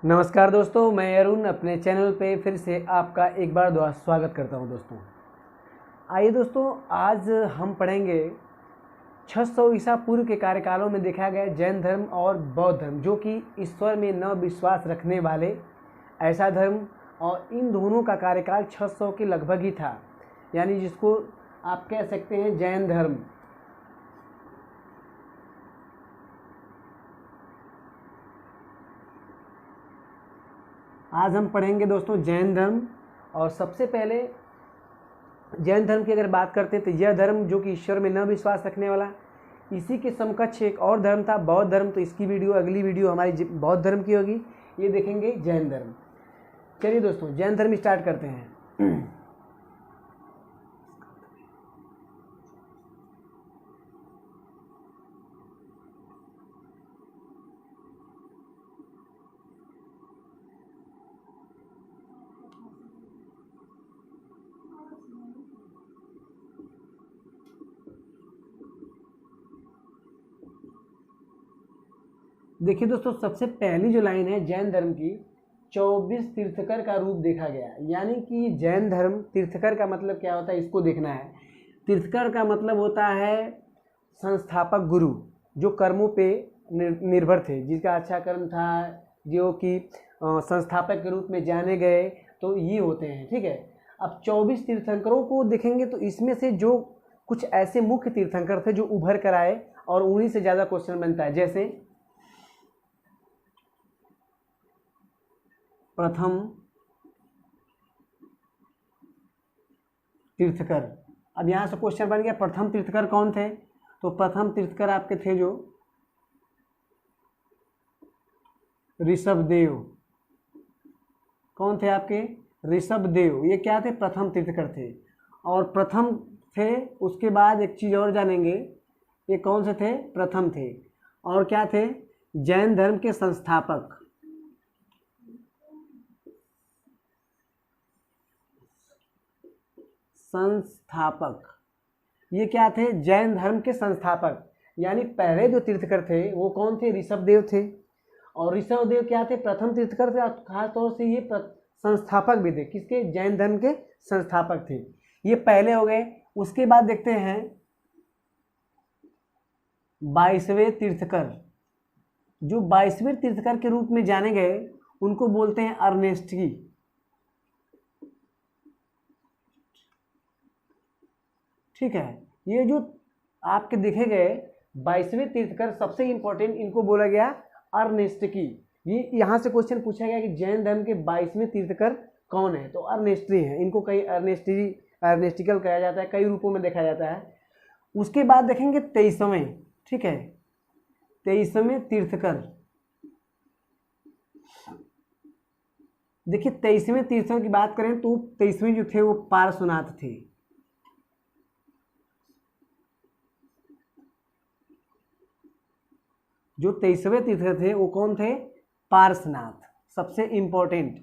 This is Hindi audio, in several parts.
नमस्कार दोस्तों, मैं अरुण अपने चैनल पे फिर से आपका एक बार दोबारा स्वागत करता हूं। दोस्तों आइए दोस्तों, आज हम पढ़ेंगे 600 ईसा पूर्व के कार्यकालों में देखा गया जैन धर्म और बौद्ध धर्म, जो कि ईश्वर में न विश्वास रखने वाले ऐसा धर्म, और इन दोनों का कार्यकाल 600 के लगभग ही था, यानी जिसको आप कह सकते हैं जैन धर्म। आज हम पढ़ेंगे दोस्तों जैन धर्म। और सबसे पहले जैन धर्म की अगर बात करते हैं तो यह धर्म जो कि ईश्वर में न विश्वास रखने वाला, इसी के समकक्ष एक और धर्म था बौद्ध धर्म। तो इसकी वीडियो, अगली वीडियो हमारी बौद्ध धर्म की होगी। ये देखेंगे जैन धर्म। चलिए दोस्तों, जैन धर्म स्टार्ट करते हैं। देखिए दोस्तों, सबसे पहली जो लाइन है जैन धर्म की, 24 तीर्थकर का रूप देखा गया। यानी कि जैन धर्म, तीर्थकर का मतलब क्या होता है इसको देखना है। तीर्थकर का मतलब होता है संस्थापक गुरु, जो कर्मों पे निर्भर थे, जिसका अच्छा कर्म था, जो कि संस्थापक के रूप में जाने गए, तो ये होते हैं। ठीक है। अब 24 तीर्थंकरों को देखेंगे तो इसमें से जो कुछ ऐसे मुख्य तीर्थंकर थे जो उभर कर आए, और उन्हीं से ज़्यादा क्वेश्चन बनता है। जैसे प्रथम तीर्थकर। अब यहाँ से क्वेश्चन बन गया, प्रथम तीर्थकर कौन थे? तो प्रथम तीर्थकर आपके थे जो ऋषभदेव। कौन थे आपके? ऋषभदेव। ये क्या थे? प्रथम तीर्थकर थे। और प्रथम थे, उसके बाद एक चीज़ और जानेंगे, ये कौन से थे? प्रथम थे। और क्या थे? जैन धर्म के संस्थापक। संस्थापक ये क्या थे? जैन धर्म के संस्थापक। यानी पहले जो तीर्थकर थे वो कौन थे? ऋषभदेव थे। और ऋषभदेव क्या थे? प्रथम तीर्थकर थे। और खास तौर से ये संस्थापक भी थे। किसके? जैन धर्म के संस्थापक थे। ये पहले हो गए। उसके बाद देखते हैं 22वें तीर्थकर। जो 22वें तीर्थकर के रूप में जाने गए उनको बोलते हैं अर्नेस्टी। ठीक है। ये जो आपके देखे गए 22वें तीर्थकर, सबसे इंपॉर्टेंट इनको बोला गया अर्नेस्टी। ये यहाँ से क्वेश्चन पूछा गया कि जैन धर्म के 22वें तीर्थकर कौन है? तो अर्नेस्टी है। इनको कई अर्नेस्टिकल कहा जाता है, कई रूपों में देखा जाता है। उसके बाद देखेंगे 23वें। ठीक है, 23वें तीर्थकर। देखिए 23वें तीर्थकर की बात करें तो 23वें जो थे वो पार्श्वनाथ थे। जो 23वें तीर्थकर थे वो कौन थे? पार्श्वनाथ। सबसे इंपॉर्टेंट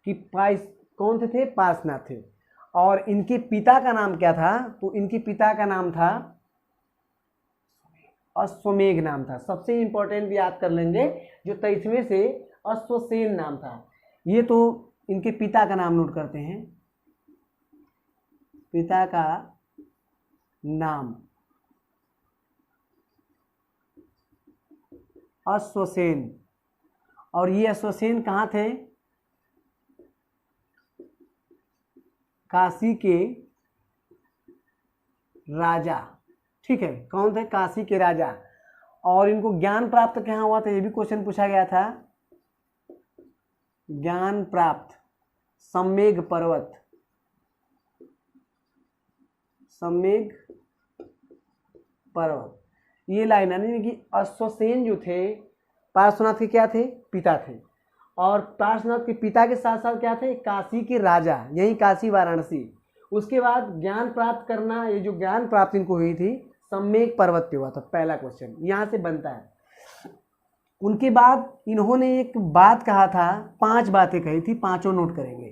कि कौन थे? पार्श्वनाथ थे। और इनके पिता का नाम क्या था? तो इनके पिता का नाम था अश्वमेघ नाम था। सबसे इंपॉर्टेंट भी याद कर लेंगे, जो 23वें से अश्वसेन नाम था। ये तो इनके पिता का नाम नोट करते हैं। पिता का नाम अश्वसेन। और ये अश्वसेन कहाँ थे? काशी के राजा। ठीक है, कौन थे? काशी के राजा। और इनको ज्ञान प्राप्त कहाँ हुआ था? ये भी क्वेश्चन पूछा गया था। ज्ञान प्राप्त सम्मेघ पर्वत। सम्मेघ पर्वत। ये लाइन यानी कि अश्वसेन जो थे पार्श्वनाथ के क्या थे? पिता थे। और पार्श्वनाथ के पिता के साथ साथ क्या थे? काशी के राजा, यही काशी वाराणसी। उसके बाद ज्ञान प्राप्त करना, ये जो ज्ञान प्राप्ति इनको हुई थी सम्मेघ पर्वत पे हुआ था। पहला क्वेश्चन यहाँ से बनता है। उनके बाद इन्होंने एक बात कहा था, 5 बातें कही थी, पांचों नोट करेंगे।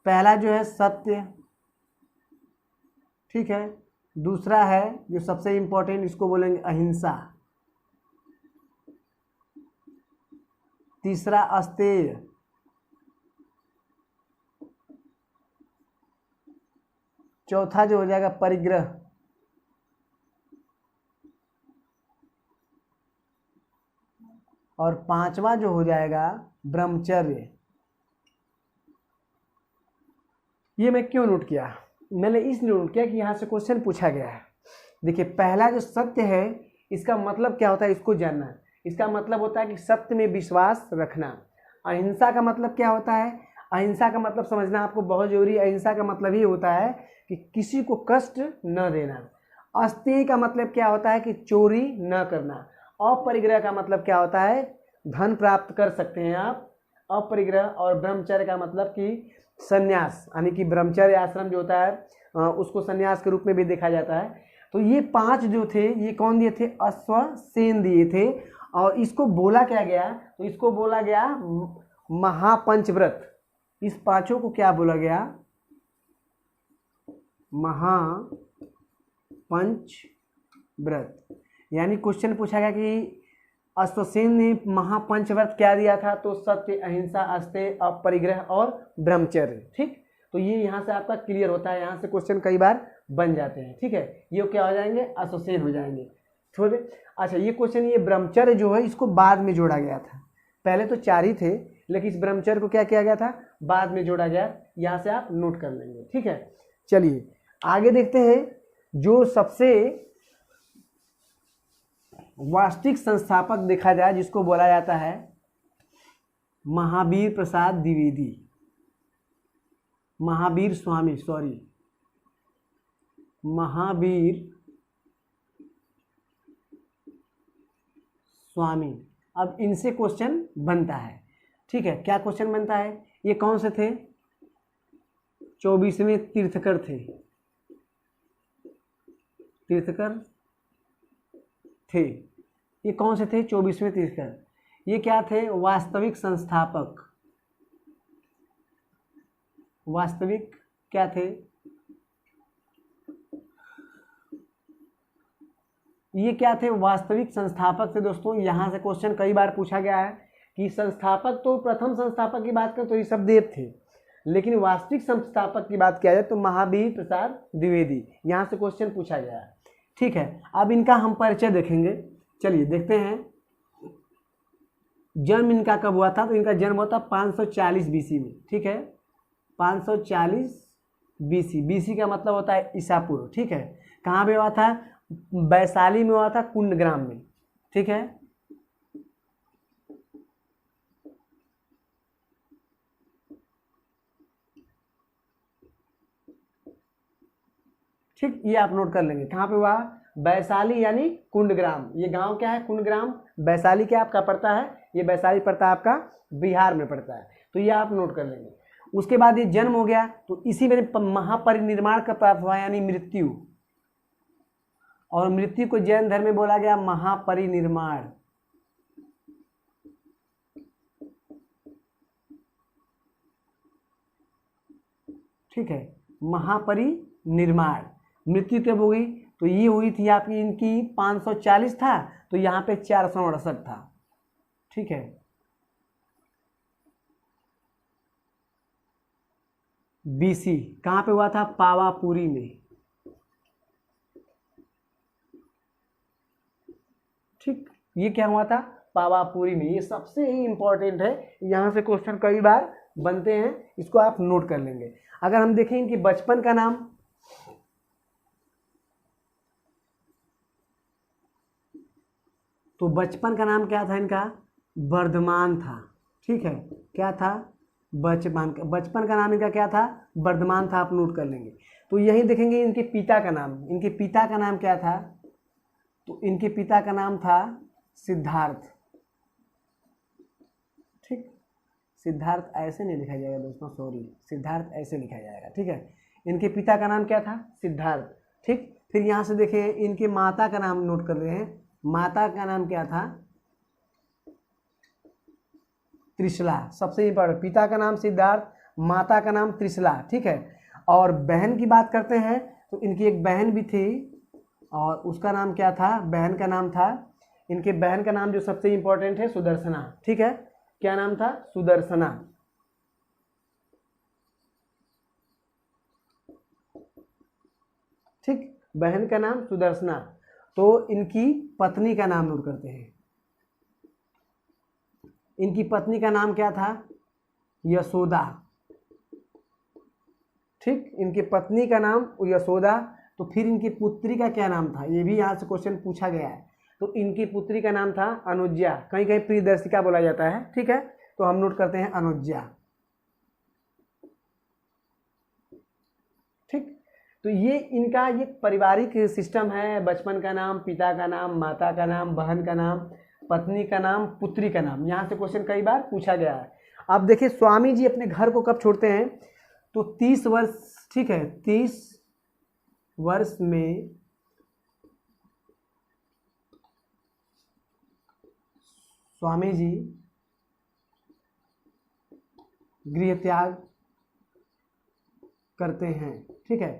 पहला जो है सत्य। ठीक है। दूसरा है जो सबसे इंपॉर्टेंट, इसको बोलेंगे अहिंसा। तीसरा अस्तेय, चौथा जो हो जाएगा परिग्रह, और पांचवा जो हो जाएगा ब्रह्मचर्य। ये मैं क्यों नोट किया? मैंने इसलिए नोट किया कि यहाँ से क्वेश्चन पूछा गया है। देखिए पहला जो सत्य है इसका मतलब क्या होता है, इसको जानना। इसका मतलब होता है कि सत्य में विश्वास रखना। अहिंसा का मतलब क्या होता है? अहिंसा का मतलब समझना आपको बहुत जरूरी है। अहिंसा का मतलब ये होता है कि किसी को कष्ट न देना। अस्तेय का मतलब क्या होता है कि चोरी न करना। अपरिग्रह का मतलब क्या होता है? धन प्राप्त कर सकते हैं आप, अपरिग्रह। और ब्रह्मचर्य का मतलब कि संन्यास, यानी कि ब्रह्मचर्य आश्रम जो होता है उसको संन्यास के रूप में भी देखा जाता है। तो ये 5 जो थे ये कौन दिए थे? अश्वसेन दिए थे। और इसको बोला क्या गया? तो इसको बोला गया महापंचव्रत। इस 5 को क्या बोला गया? महापंचव्रत। यानी क्वेश्चन पूछा गया कि अश्वसेन ने महापंचव्रत क्या दिया था? तो सत्य, अहिंसा, अस्तेय, अपरिग्रह और ब्रह्मचर्य। ठीक, तो ये यहाँ से आपका क्लियर होता है। यहाँ से क्वेश्चन कई बार बन जाते हैं। ठीक है, ये क्या हो जाएंगे? अश्वसेन हो जाएंगे थोड़े। अच्छा, ये क्वेश्चन, ये ब्रह्मचर्य जो है इसको बाद में जोड़ा गया था। पहले तो 4 ही थे, लेकिन इस ब्रह्मचर्य को क्या किया गया था? बाद में जोड़ा गया। यहाँ से आप नोट कर लेंगे। ठीक है, चलिए आगे देखते हैं। जो सबसे वास्तविक संस्थापक देखा जाए जिसको बोला जाता है महावीर प्रसाद द्विवेदी, महावीर स्वामी, महावीर स्वामी। अब इनसे क्वेश्चन बनता है। ठीक है, क्या क्वेश्चन बनता है? ये कौन से थे? 24वें तीर्थकर थे, ये कौन से थे? 24वें तीर्थकर। ये क्या थे? वास्तविक संस्थापक। वास्तविक क्या थे? ये क्या थे? वास्तविक संस्थापक थे। दोस्तों यहाँ से क्वेश्चन कई बार पूछा गया है कि संस्थापक, तो प्रथम संस्थापक की बात करें तो ऋषभदेव थे, लेकिन वास्तविक संस्थापक की बात किया जाए तो महावीर प्रसाद द्विवेदी। यहाँ से क्वेश्चन पूछा गया है। ठीक है, अब इनका हम परिचय देखेंगे। चलिए देखते हैं जन्म इनका कब हुआ था। तो इनका जन्म हुआ था 540 बीसी में। ठीक है, 540 बीसी। बीसी का मतलब होता है ईसा पूर्व। ठीक है, कहाँ पे हुआ था? वैशाली में हुआ था, कुंडग्राम में। ठीक है, ठीक, ये आप नोट कर लेंगे। कहाँ पे हुआ? वैशाली यानी कुंडग्राम। ये गांव क्या है? कुंडग्राम। वैशाली क्या आपका पड़ता है? ये वैशाली पड़ता है आपका बिहार में पड़ता है। तो ये आप नोट कर लेंगे। उसके बाद ये जन्म हो गया, तो इसी में महापरिनिर्वाण का प्राप्त हुआ, यानी मृत्यु। और मृत्यु को जैन धर्म में बोला गया महापरिनिर्वाण। ठीक है, महापरिनिर्वाण। मृत्यु कब हो गई? तो ये हुई थी आपकी, इनकी 540 था, तो यहाँ पे 468 था। ठीक है, बीसी कहाँ पे हुआ था? पावापुरी में। ठीक, ये क्या हुआ था? पावापुरी में। ये सबसे ही इंपॉर्टेंट है, यहाँ से क्वेश्चन कई बार बनते हैं, इसको आप नोट कर लेंगे। अगर हम देखें इनकी बचपन का नाम, तो बचपन का नाम क्या था इनका? वर्धमान था। ठीक है, क्या था? बचपन का नाम इनका क्या था? वर्धमान था। आप नोट कर लेंगे। तो यही देखेंगे इनके पिता का नाम। इनके पिता का नाम क्या था? तो इनके पिता का नाम था सिद्धार्थ। ठीक, सिद्धार्थ ऐसे नहीं लिखा जाएगा दोस्तों, सॉरी, सिद्धार्थ ऐसे लिखा जाएगा। ठीक है, इनके पिता का नाम क्या था? सिद्धार्थ। ठीक, फिर यहाँ से देखिए इनके माता का नाम नोट कर रहे हैं। माता का नाम क्या था? त्रिशला। सबसे इंपॉर्टेंट, पिता का नाम सिद्धार्थ, माता का नाम त्रिशला। ठीक है, और बहन की बात करते हैं तो इनकी एक बहन भी थी, और उसका नाम क्या था? बहन का नाम था, इनके बहन का नाम जो सबसे इंपॉर्टेंट है, सुदर्शना। ठीक है, क्या नाम था? सुदर्शना। ठीक, बहन का नाम सुदर्शना। तो इनकी पत्नी का नाम नोट करते हैं। इनकी पत्नी का नाम क्या था? यशोदा। ठीक, इनकी पत्नी का नाम यशोदा। तो फिर इनकी पुत्री का क्या नाम था? ये भी यहाँ से क्वेश्चन पूछा गया है। तो इनकी पुत्री का नाम था अनुज्ञा, कहीं कहीं प्रियदर्शिका बोला जाता है। ठीक है, तो हम नोट करते हैं अनुज्ञा। ठीक, तो ये इनका ये पारिवारिक सिस्टम है। बचपन का नाम, पिता का नाम, माता का नाम, बहन का नाम, पत्नी का नाम, पुत्री का नाम। यहाँ से क्वेश्चन कई बार पूछा गया है। अब देखिए स्वामी जी अपने घर को कब छोड़ते हैं? तो 30 वर्ष, ठीक है, 30 वर्ष में स्वामी जी गृह त्याग करते हैं। ठीक है,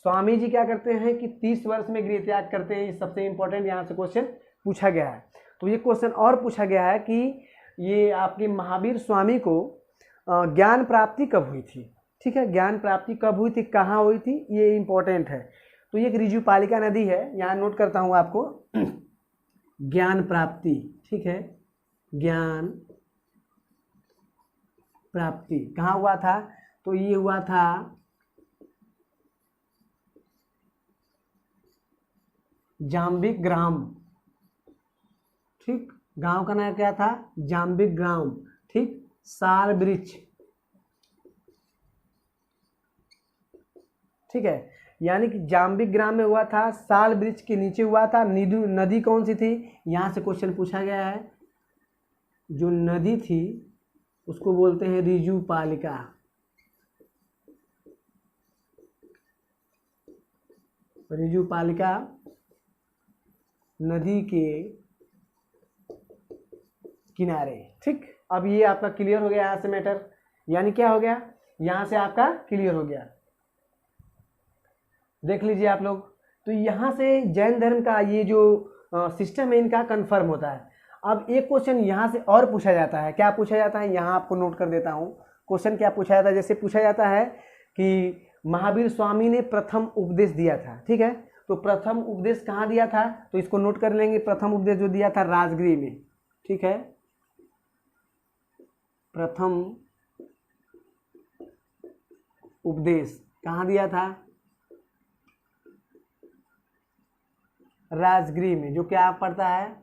स्वामी जी क्या करते हैं कि 30 वर्ष में गृह त्याग करते हैं। ये सबसे इंपॉर्टेंट यहाँ से क्वेश्चन पूछा गया है। तो ये क्वेश्चन और पूछा गया है कि ये आपके महावीर स्वामी को ज्ञान प्राप्ति कब हुई थी? ठीक है, ज्ञान प्राप्ति कब हुई थी, कहाँ हुई थी, ये इंपॉर्टेंट है। तो ये एक ऋजुपालिका नदी है, यहाँ नोट करता हूँ आपको। ज्ञान प्राप्ति, ठीक है, ज्ञान प्राप्ति कहाँ हुआ था? तो ये हुआ था जाम्बिक ग्राम। ठीक, गांव का नाम क्या था? जाम्बिक ग्राम। ठीक, साल वृक्ष। ठीक है, यानी कि जाम्बिक ग्राम में हुआ था, साल वृक्ष के नीचे हुआ था। नदी कौन सी थी? यहाँ से क्वेश्चन पूछा गया है। जो नदी थी उसको बोलते हैं ऋजुपालिका। ऋजुपालिका नदी के किनारे। ठीक, अब ये आपका क्लियर हो गया यहाँ से मैटर, यानी क्या हो गया? यहाँ से आपका क्लियर हो गया। देख लीजिए आप लोग, तो यहाँ से जैन धर्म का ये जो सिस्टम है इनका कंफर्म होता है। अब एक क्वेश्चन यहाँ से और पूछा जाता है। क्या पूछा जाता है? यहाँ आपको नोट कर देता हूँ। क्वेश्चन क्या पूछा जाता है? जैसे पूछा जाता है कि महावीर स्वामी ने प्रथम उपदेश दिया था। ठीक है, तो प्रथम उपदेश कहाँ दिया था? तो इसको नोट कर लेंगे। प्रथम उपदेश जो दिया था राजगृह में। ठीक है, प्रथम उपदेश कहाँ दिया था? राजगृह में, जो क्या पड़ता है?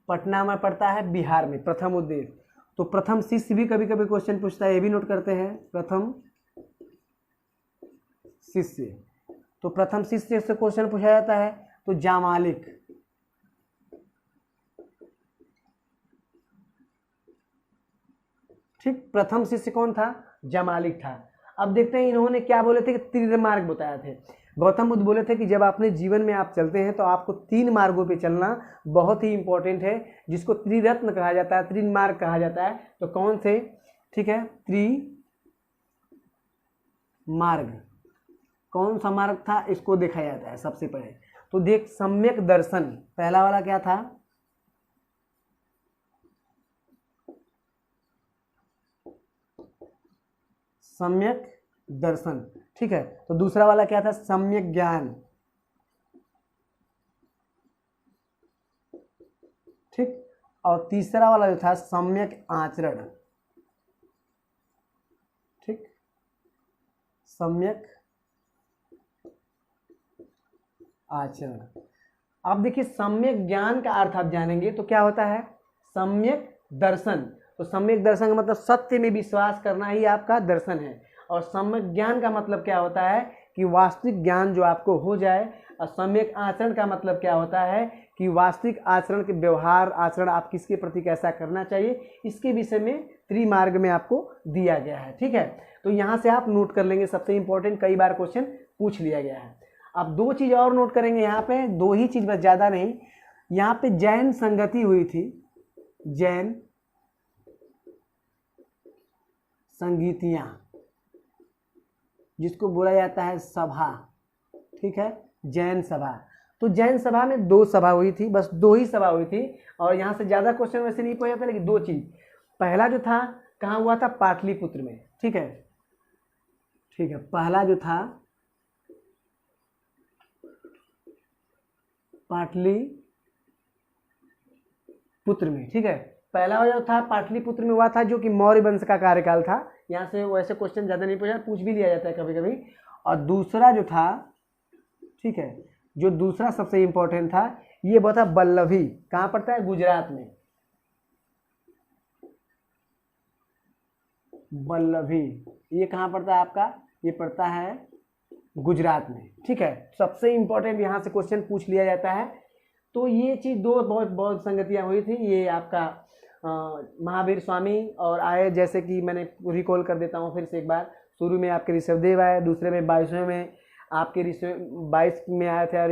पटना में पड़ता है, बिहार में। प्रथम उपदेश। तो प्रथम शिष्य भी कभी कभी क्वेश्चन पूछता है, ये भी नोट करते हैं। प्रथम शिष्य, तो प्रथम शिष्य से क्वेश्चन पूछा जाता है। तो जामालिक। ठीक, प्रथम शिष्य कौन था? जामालिक था। अब देखते हैं इन्होंने क्या बोले थे कि त्रिमार्ग बताए थे। गौतम बुद्ध बोले थे कि जब अपने जीवन में आप चलते हैं तो आपको 3 मार्गों पे चलना बहुत ही इंपॉर्टेंट है, जिसको त्रिरत्न कहा जाता है, त्रिमार्ग कहा जाता है। तो कौन से? ठीक है, त्रिमार्ग। कौन सा मार्ग था? इसको देखा जाता है सबसे पहले। तो देख, सम्यक दर्शन पहला वाला क्या था? सम्यक दर्शन। ठीक है, तो दूसरा वाला क्या था? सम्यक ज्ञान। ठीक, और तीसरा वाला जो था सम्यक आचरण। ठीक, सम्यक आचरण। अब देखिए सम्यक ज्ञान का अर्थ आप जानेंगे तो क्या होता है? सम्यक दर्शन। तो सम्यक दर्शन का मतलब सत्य में विश्वास करना ही आपका दर्शन है। और सम्यक ज्ञान का मतलब क्या होता है? कि वास्तविक ज्ञान जो आपको हो जाए। और सम्यक आचरण का मतलब क्या होता है? कि वास्तविक आचरण के व्यवहार आचरण आप किसके प्रति कैसा करना चाहिए, इसके विषय में त्रिमार्ग में आपको दिया गया है। ठीक है, तो यहाँ से आप नोट कर लेंगे। सबसे इंपॉर्टेंट, कई बार क्वेश्चन पूछ लिया गया है। अब 2 चीज़ और नोट करेंगे यहाँ पे, 2 ही चीज़ बस, ज़्यादा नहीं। यहाँ पे जैन संगति हुई थी, जैन संगीतियाँ, जिसको बोला जाता है सभा। ठीक है, जैन सभा। तो जैन सभा में 2 सभा हुई थी, बस 2 ही सभा हुई थी। और यहाँ से ज़्यादा क्वेश्चन वैसे नहीं पूछा जाता, लेकिन 2 चीज़। पहला जो था कहाँ हुआ था, पाटलिपुत्र में। ठीक है, ठीक है, पहला जो था पाटलिपुत्र में। ठीक है, पहला जो था पाटलिपुत्र में हुआ था, जो कि मौर्य वंश का कार्यकाल था। यहाँ से वैसे क्वेश्चन ज़्यादा नहीं पूछा, पूछ भी लिया जाता है कभी कभी। और दूसरा जो था, ठीक है, जो दूसरा सबसे इम्पोर्टेंट था, ये बहुत था वल्लभी। कहाँ पड़ता है, गुजरात में। वल्लभी ये कहाँ पड़ता है आपका, ये पड़ता है गुजरात में। ठीक है, सबसे इम्पोर्टेंट यहाँ से क्वेश्चन पूछ लिया जाता है। तो ये चीज़ दो बहुत बहुत संगतियाँ हुई थी। ये आपका महावीर स्वामी और आए, जैसे कि मैंने रिकॉल कर देता हूँ फिर से एक बार। शुरू में आपके ऋषभदेव आए, दूसरे में 22वें में आपके 22 में आए थे और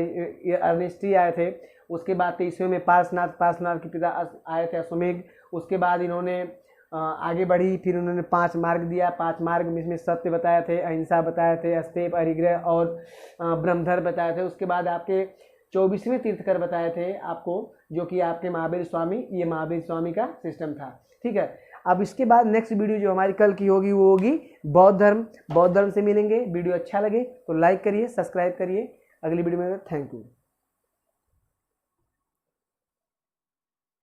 अर्नेस्टी आए थे। उसके बाद 23वें में पार्श्वनाथ के पिता आए थे अश्वमेघ। उसके बाद इन्होंने आगे बढ़ी, फिर उन्होंने 5 मार्ग दिया। 5 मार्ग में इसमें सत्य बताए थे, अहिंसा बताए थे, अस्तेय, परिग्रह और ब्रह्मधर्म बताए थे। उसके बाद आपके 24वें तीर्थकर बताए थे आपको, जो कि आपके महावीर स्वामी, ये महावीर स्वामी का सिस्टम था। ठीक है, अब इसके बाद नेक्स्ट वीडियो जो हमारी कल की होगी वो होगी बौद्ध धर्म से मिलेंगे। वीडियो अच्छा लगे तो लाइक करिए, सब्सक्राइब करिए। अगली वीडियो में थैंक यू।